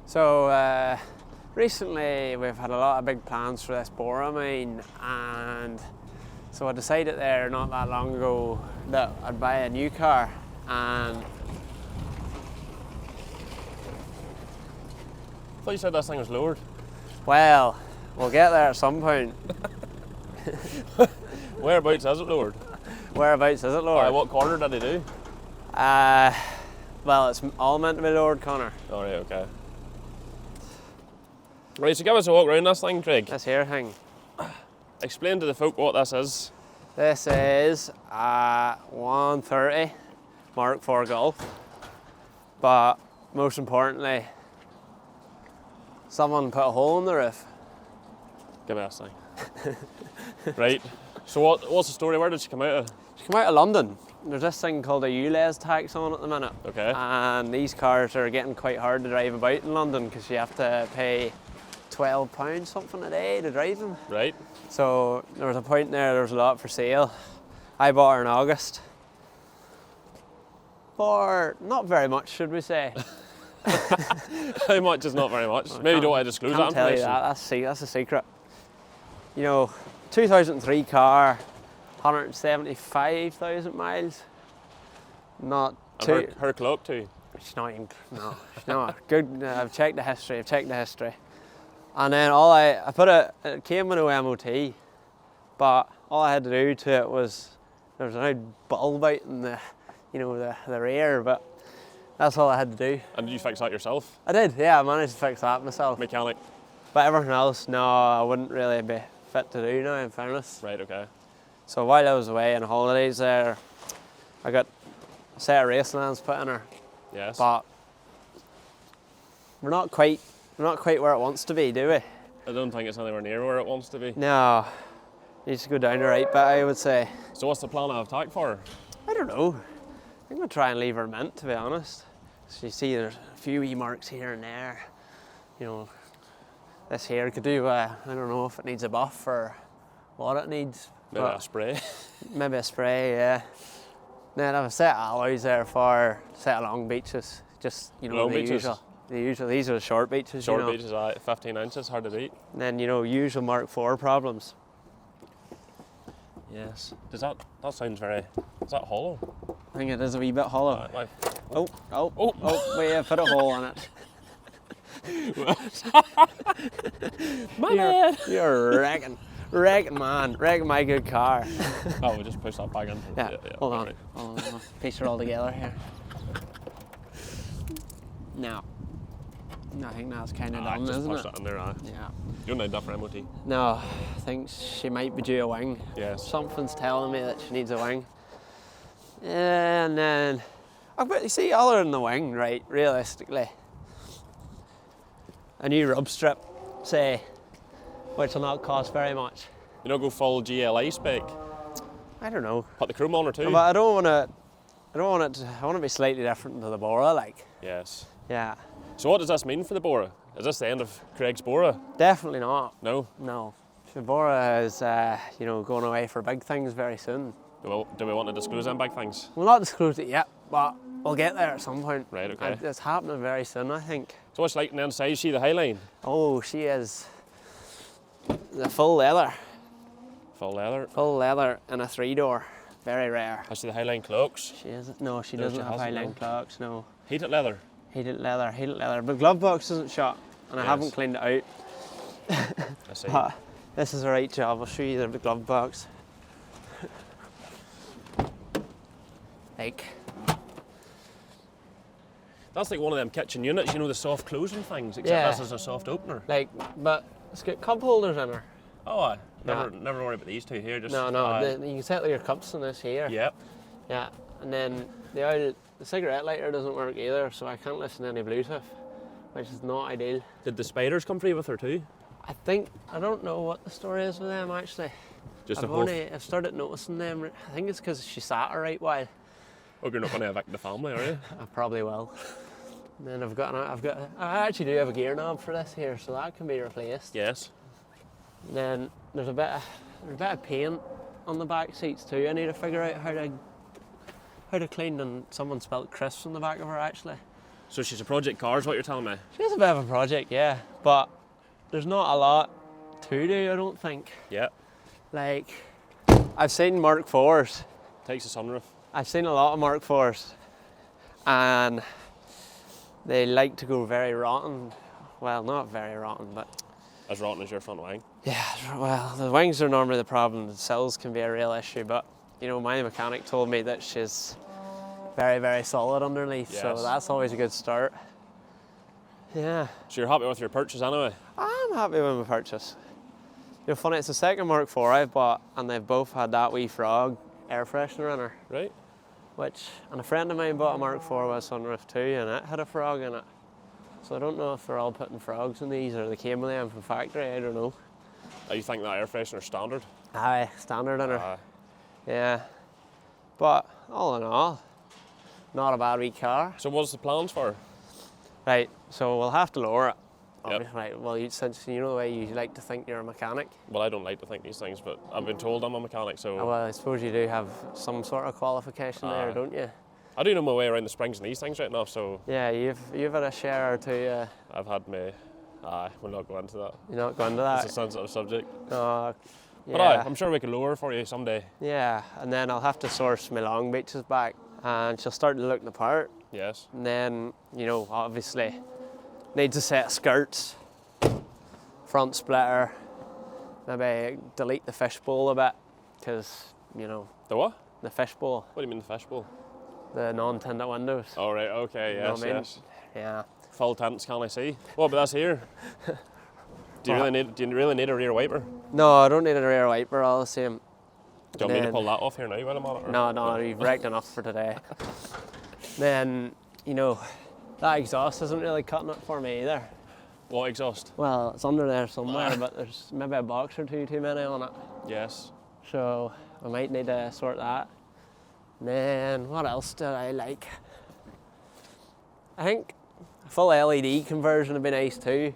So recently we've had a lot of big plans for this bore of mine, and so I decided there not that long ago that I'd buy a new car. And I thought you said this thing was lowered. well, we'll get there at some point. Whereabouts is it lowered? Whereabouts is it, Lord? Alright, what corner did he do? Well, it's all meant to be Lord, Conor. Alright, okay. Right, so give us a walk around this thing, Craig. This here thing. Explain to the folk what this is. This is a 130 Mark 4 Golf, but most importantly, someone put a hole in the roof. Give me this thing. Right, so what's the story? Where did she come out of? She came out of London. There's this thing called a ULEZ tax on at the minute. Okay. And these cars are getting quite hard to drive about in London because you have to pay £12 something a day to drive them. Right. So there was a point there was a lot for sale. I bought her in August. For not very much, should we say. How much is not very much? Maybe you don't want to disclose that Can't tell you information. that, that's a secret. You know, 2003 car, 175,000 miles. Not too. And her clock too. She's not even, no, she's not. Good, I've checked the history, And then I put it came with no MOT, but all I had to do to it was, there was an old bulb out in the, the rear, but that's all I had to do. And did you fix that yourself? I did, yeah, I managed to fix that myself. Mechanic? But everything else, no, I wouldn't really be fit to do now, in fairness. Right, okay. So while I was away on holidays there, I got a set of race lines put in her. Yes. But we're not quite where it wants to be, do we? I don't think it's anywhere near where it wants to be. No, needs to go down the right bit, I would say. So what's the plan of attack for her? I don't know. I think we'll try and leave her mint, to be honest. So you see there's a few wee marks here and there. You know, this here could do, I don't know if it needs a buff or what it needs. Maybe a spray? Maybe a spray, yeah. Then I have a set of alloys there for a set of long beaches. Just, Long the beaches? usual. These are the short beaches, Short beaches, 15 inches, hard to beat. And then, usual Mark 4 problems. Yes. Does that sounds very, is that hollow? I think it is a wee bit hollow. Like, Oh, wait, I put a hole on it. my bad. You're wrecking my good car. Oh, we'll just push that back in. Yeah, hold on. Right. Hold on. Piece it all together here. No. I think that's kind of done, just isn't push it? that in there, Yeah. You don't need that for MOT. No, I think she might be due a wing. Yes. Something's telling me that she needs a wing. And then, but you see, other than the wing, right, realistically, a new rub strip, say, which will not cost very much. You know, go full GLI spec. I don't know. Put the chrome on her too. But I want to be slightly different to the Bora, like. Yes. Yeah. So what does this mean for the Bora? Is this the end of Craig's Bora? Definitely not. No? No. The Bora is, going away for big things very soon. Do we want to disclose them big things? We'll not disclose it yet, but we'll get there at some point. Right, okay. And it's happening very soon, I think. So what's like on the inside? Is she the Highline? Oh, she is the full leather. Full leather. Full leather and a 3-door. Very rare. Has she the Highline clocks? She isn't. No, she No, doesn't she have hasn't, Highline no. clocks, no. Heated leather. Heated leather. But glove box isn't shut, and I Yes. haven't cleaned it out. I see. But this is the right job. I'll show you the glove box. Like, That's like one of them kitchen units, the soft closing things, except Yeah. this is a soft opener. but it's got cup holders in her. Oh, aye. Never worry about these two here. Just No, you can set your cups in this here. Yep. Yeah, and then the cigarette lighter doesn't work either, so I can't listen to any Bluetooth, which is not ideal. Did the spiders come free with her too? I don't know what the story is with them actually. Just I've started noticing them. I think it's because she sat a right while. Hope you're not going to evict the family, are you? I probably will. And then I actually do have a gear knob for this here, so that can be replaced. Yes. And then there's a bit of paint on the back seats too. I need to figure out how to clean, and someone spelled crisps on the back of her actually. So she's a project car is what you're telling me? She's a bit of a project, yeah, but there's not a lot to do, I don't think. Yeah. Like, I've seen Mark IVs. Takes a sunroof. I've seen a lot of Mark IVs, and they like to go very rotten. Well, not very rotten, but... As rotten as your front wing. Yeah, well, the wings are normally the problem. The sills can be a real issue, but, you know, my mechanic told me that she's very, very solid underneath, so Yes. that's always a good start. Yeah. So you're happy with your purchase anyway? I'm happy with my purchase. You know, funny, it's the second Mark IV I've bought, and they've both had that wee frog air freshener in her. Right. And a friend of mine bought a Mark IV with a sunroof too, and it had a frog in it. So I don't know if they're all putting frogs in these, or they came with them from factory, I don't know. Oh, you think that air freshener's standard? Aye, standard in her. Yeah. But all in all, not a bad wee car. So what's the plans for her? Right, so we'll have to lower it. Yep. Right, well, since you know the way you like to think you're a mechanic. Well, I don't like to think these things, but I've been told I'm a mechanic, so... Well, I suppose you do have some sort of qualification there, don't you? I do know my way around the springs and these things right now, so... Yeah, you've had a share or two. I've had my... we'll not go into that. You're not going to that? It's a sensitive subject. Yeah. But I'm sure we can lower for you someday. Yeah, and then I'll have to source my long beaches back, and she'll start to look the part. Yes. And then, you know, obviously, needs a set of skirts, front splitter, maybe delete the fishbowl a bit, because, you know... The what? The fishbowl. What do you mean the fishbowl? The non-tinted windows. Oh, right, okay, You know yes, what I mean? yes. Yeah. Full tints, can I see? Well, but that's here. Do you really need a rear wiper? No, I don't need a rear wiper, all the same. Do you want me to pull that off here now while I'm on it? Or? No, you've wrecked enough for today. Then, you know, that exhaust isn't really cutting it for me either. What exhaust? Well, it's under there somewhere, but there's maybe a box or two too many on it. Yes. So I might need to sort that. And then what else did I like? I think a full LED conversion would be nice too.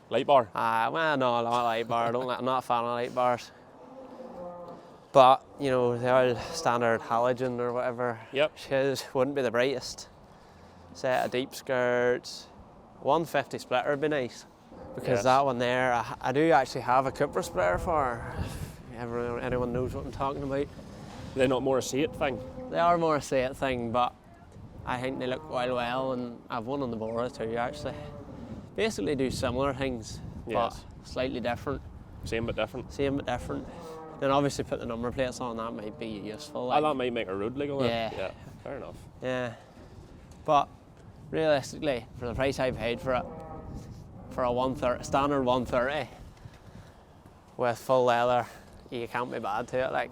Light bar? Well, no, not light bar. I'm not a fan of light bars. But, you know, the old standard halogen or whatever, Yep. his wouldn't be the brightest. Set of deep skirts. 150 splitter would be nice. Because Yes. that one there, I do actually have a Cooper splitter for her. If anyone knows what I'm talking about. They're not more a seat thing? They are more a set thing, but I think they look well, and I've one on the Bora too, actually. Basically do similar things, Yes. but slightly different. Same but different? Same but different. Then obviously put the number plates on, that might be useful. That might make a road legal then. Yeah. Yeah, fair enough. Yeah. But realistically, for the price I paid for it, for a standard 130 with full leather, you can't be bad to it. Like,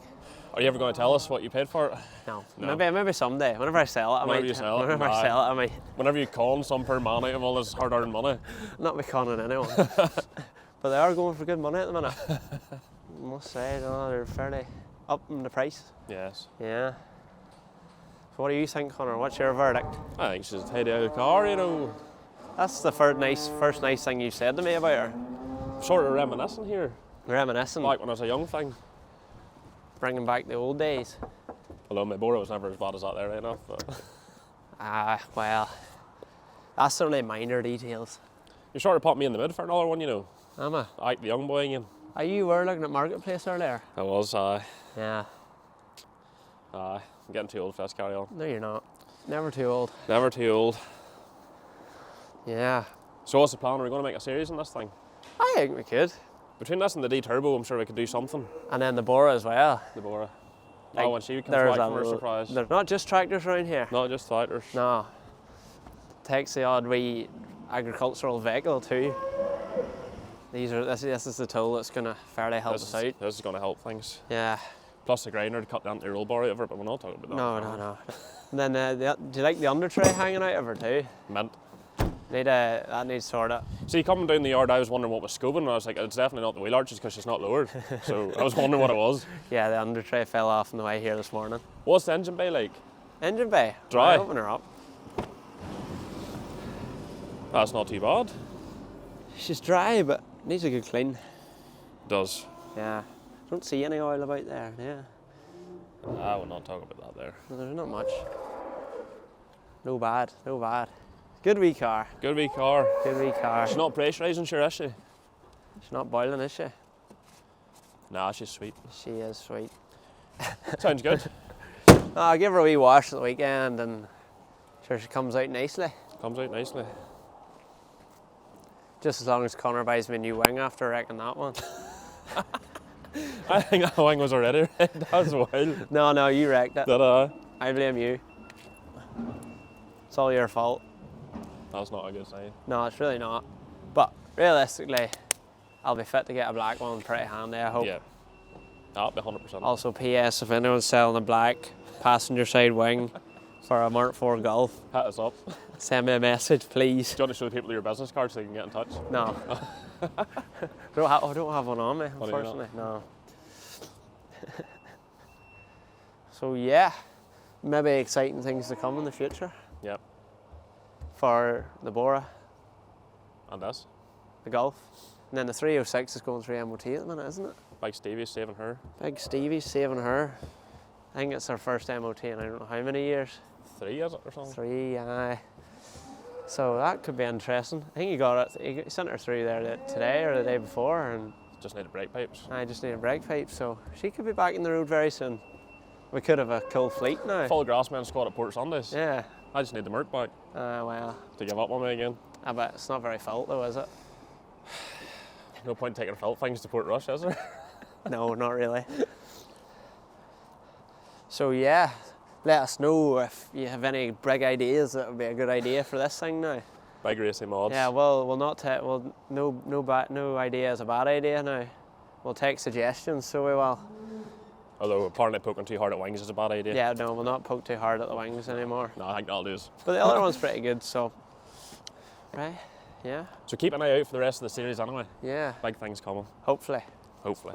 Are you ever going to tell us what you paid for it? no. No. Maybe someday. Whenever I sell it, I might. Whenever you sell it, Whenever I aye. sell it, I might Whenever you con some poor man out of all his hard-earned money. not be conning anyone. But they are going for good money at the minute. I must say, no, they're fairly up in the price. Yes. Yeah. So what do you think, Conor? What's your verdict? I think she's a tidy out of the car, you know. That's the first nice thing you said to me about her. Sort of reminiscing here. Reminiscing, Like when I was a young thing. bringing back the old days. Although my Bora was never as bad as that there, right enough. But Well, that's only minor details. you sort of popped me in the mid for another one, you know. Am I? I like the young boy again. You were looking at Marketplace earlier? I was, Yeah. I'm getting too old for this, carry on. No, you're not. Never too old. Never too old. Yeah. So what's the plan? Are we going to make a series on this thing? I think we could. Between this and the D-Turbo, I'm sure we could do something. And then the Bora as well. The Bora. Like, When she comes back from her surprise. There's not just tractors around here. Not just tractors. No. Takes the odd wee agricultural vehicle too. This is the tool that's going to fairly help us out. This is going to help things. Yeah. Plus the grinder to cut the anti-roll bar out of her, but we're not talking about that. No. And then do you like the under tray hanging out of her too? Mint. That needs sorted. See, coming down the yard, I was wondering what was scoping, and I was like, it's definitely not the wheel arches because she's not lowered. So I was wondering what it was. Yeah, the under tray fell off on the way here this morning. What's the engine bay like? Engine bay. Dry. Right, open her up. That's not too bad. She's dry, but needs a good clean. Does. Yeah. Don't see any oil about there. Yeah. I will not talk about that there. No, there's not much. No bad. Good wee car. Good wee car. Good wee car. She's not pressurising, sure, is she? She's not boiling, is she? Nah, she's sweet. She is sweet. Sounds good. I'll give her a wee wash at the weekend and sure she comes out nicely. Comes out nicely. Just as long as Conor buys me a new wing after wrecking that one. I think that wing was already red. That was wild. No, you wrecked it. Did I? I blame you. It's all your fault. That's not a good sign. No, it's really not. But realistically, I'll be fit to get a black one pretty handy, I hope. Yeah. That'll be 100%. Also, PS, if anyone's selling a black passenger side wing for a MK4 Golf, Hit us up. send me a message, please. Do you want to show people your business card so they can get in touch? No. I don't have one on me, unfortunately. No. So yeah, maybe exciting things to come in the future Yep. for the Bora, And this. the Golf. And then the 306 is going through MOT at the minute, isn't it? Big Stevie's saving her. Big Stevie's saving her. I think it's her first MOT in I don't know how many years. 3, is it, or something? 3, aye. So that could be interesting. I think he got it. He sent her through there today or the day before, and Just need the brake pipes. I just need a brake pipe. So she could be back in the road very soon. We could have a cool fleet now. Full GRASSMEN squad at Port Sundays. Yeah. I just need the Merc back Well. to give up on me again. I bet it's not very felt though, is it? No point taking felt things to Port Rush, is there? No, not really. So yeah, let us know if you have any big ideas that would be a good idea for this thing now. Big racing mods. Yeah, well, we'll not take. Well, no idea is a bad idea now. We'll take suggestions, so we will. Although apparently poking too hard at wings is a bad idea. Yeah, no, we'll not poke too hard at the wings anymore. No, I think that'll do us. But the other one's pretty good, so. Right, yeah, So keep an eye out for the rest of the series anyway. yeah, Big things coming, hopefully. hopefully.